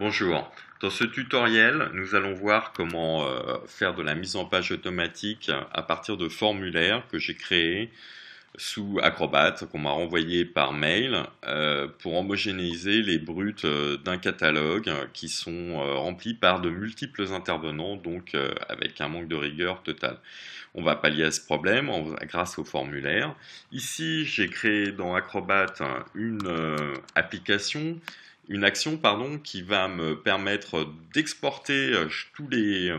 Bonjour, dans ce tutoriel, nous allons voir comment faire de la mise en page automatique à partir de formulaires que j'ai créés sous Acrobat, qu'on m'a renvoyé par mail pour homogénéiser les bruts d'un catalogue qui sont remplis par de multiples intervenants, donc avec un manque de rigueur total. On va pallier à ce problème grâce au formulaire. Ici, j'ai créé dans Acrobat une application, une action pardon, qui va me permettre d'exporter tous les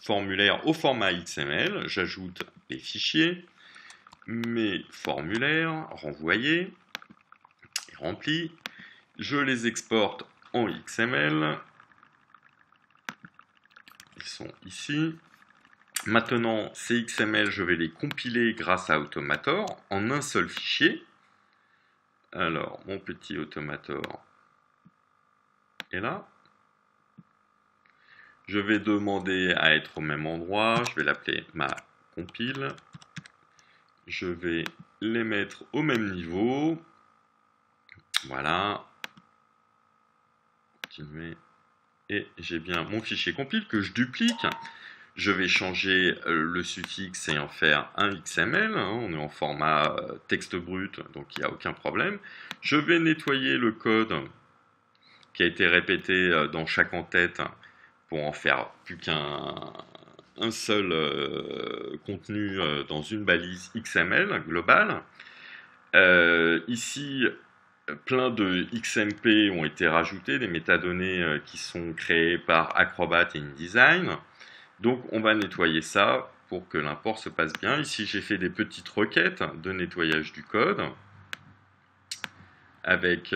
formulaires au format XML. J'ajoute les fichiers, mes formulaires renvoyés et remplis. Je les exporte en XML. Ils sont ici. Maintenant, ces XML, je vais les compiler grâce à Automator en un seul fichier. Alors, mon petit Automator est là. Je vais demander à être au même endroit. Je vais l'appeler ma compile. Je vais les mettre au même niveau. Voilà. Continuer. Et j'ai bien mon fichier compile que je duplique. Je vais changer le suffixe et en faire un XML. On est en format texte brut, donc il n'y a aucun problème. Je vais nettoyer le code qui a été répété dans chaque en-tête pour en faire plus qu'un seul contenu dans une balise XML globale. Ici, plein de XMP ont été rajoutés, des métadonnées qui sont créées par Acrobat et InDesign. Donc on va nettoyer ça pour que l'import se passe bien. Ici j'ai fait des petites requêtes de nettoyage du code avec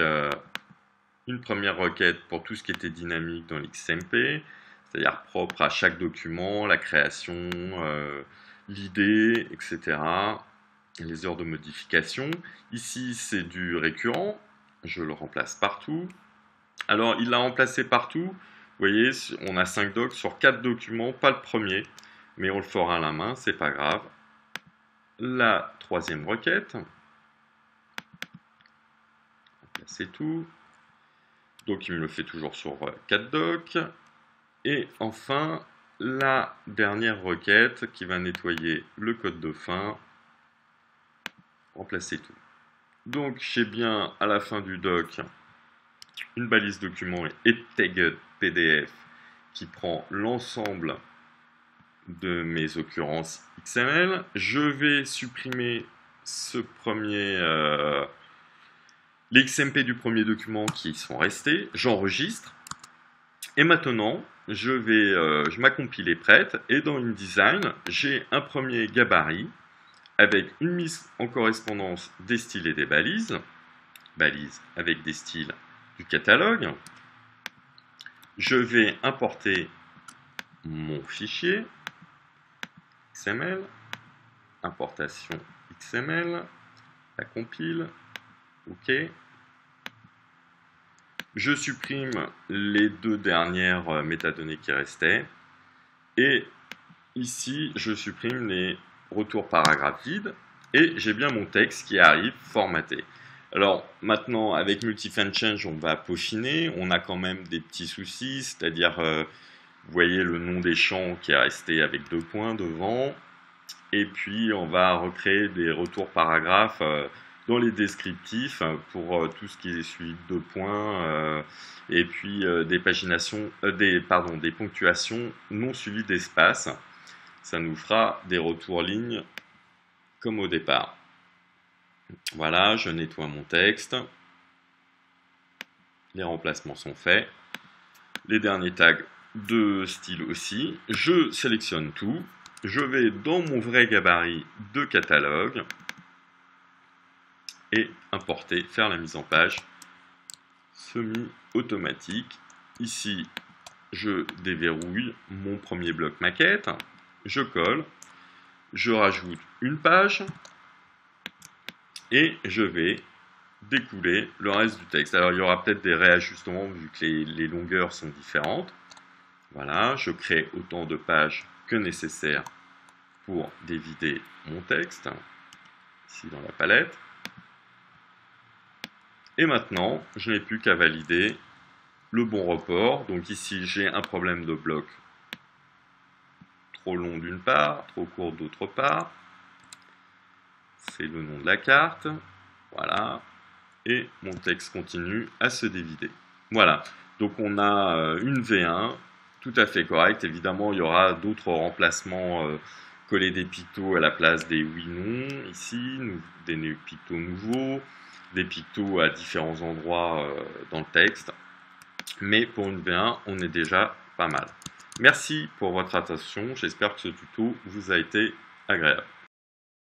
une première requête pour tout ce qui était dynamique dans l'XMP, c'est-à-dire propre à chaque document, la création, l'idée, etc. Les heures de modification. Ici c'est du récurrent, je le remplace partout. Alors il l'a remplacé partout. Vous voyez, on a 5 docs sur 4 documents, pas le premier, mais on le fera à la main, c'est pas grave. La troisième requête, c'est tout. Donc il me le fait toujours sur 4 docs. Et enfin, la dernière requête qui va nettoyer le code de fin, remplacer tout. Donc j'ai bien à la fin du doc une balise document et tagged PDF qui prend l'ensemble de mes occurrences XML. Je vais supprimer ce premier, les XMP du premier document qui sont restés. J'enregistre. Et maintenant, ma compile est prête. Et dans InDesign, j'ai un premier gabarit avec une mise en correspondance des styles et des balises. Balises avec des styles du catalogue. Je vais importer mon fichier XML, importation XML, la compile, OK. Je supprime les deux dernières métadonnées qui restaient. Et ici, je supprime les retours paragraphes vides. Et j'ai bien mon texte qui arrive formaté. Alors maintenant, avec Multi-Font Change, on va peaufiner. On a quand même des petits soucis, c'est-à-dire, vous voyez le nom des champs qui est resté avec 2 points devant. Et puis, on va recréer des retours paragraphes dans les descriptifs pour tout ce qui est suivi de 2 points. Et puis, des paginations, des ponctuations non suivies d'espace. Ça nous fera des retours lignes comme au départ. Voilà, je nettoie mon texte. Les remplacements sont faits. Les derniers tags de style aussi. Je sélectionne tout. Je vais dans mon vrai gabarit de catalogue et importer, faire la mise en page semi-automatique. Ici, je déverrouille mon premier bloc maquette. Je colle. Je rajoute une page. Et je vais découler le reste du texte. Alors il y aura peut-être des réajustements vu que les longueurs sont différentes. Voilà, je crée autant de pages que nécessaire pour dévider mon texte, ici dans la palette. Et maintenant, je n'ai plus qu'à valider le bon report. Donc ici, j'ai un problème de bloc trop long d'une part, trop court d'autre part. C'est le nom de la carte. Voilà. Et mon texte continue à se dévider. Voilà. Donc on a une V1 tout à fait correcte. Évidemment, il y aura d'autres remplacements, coller des pictos à la place des oui-non, ici, des pictos nouveaux, des pictos à différents endroits dans le texte. Mais pour une V1, on est déjà pas mal. Merci pour votre attention. J'espère que ce tuto vous a été agréable.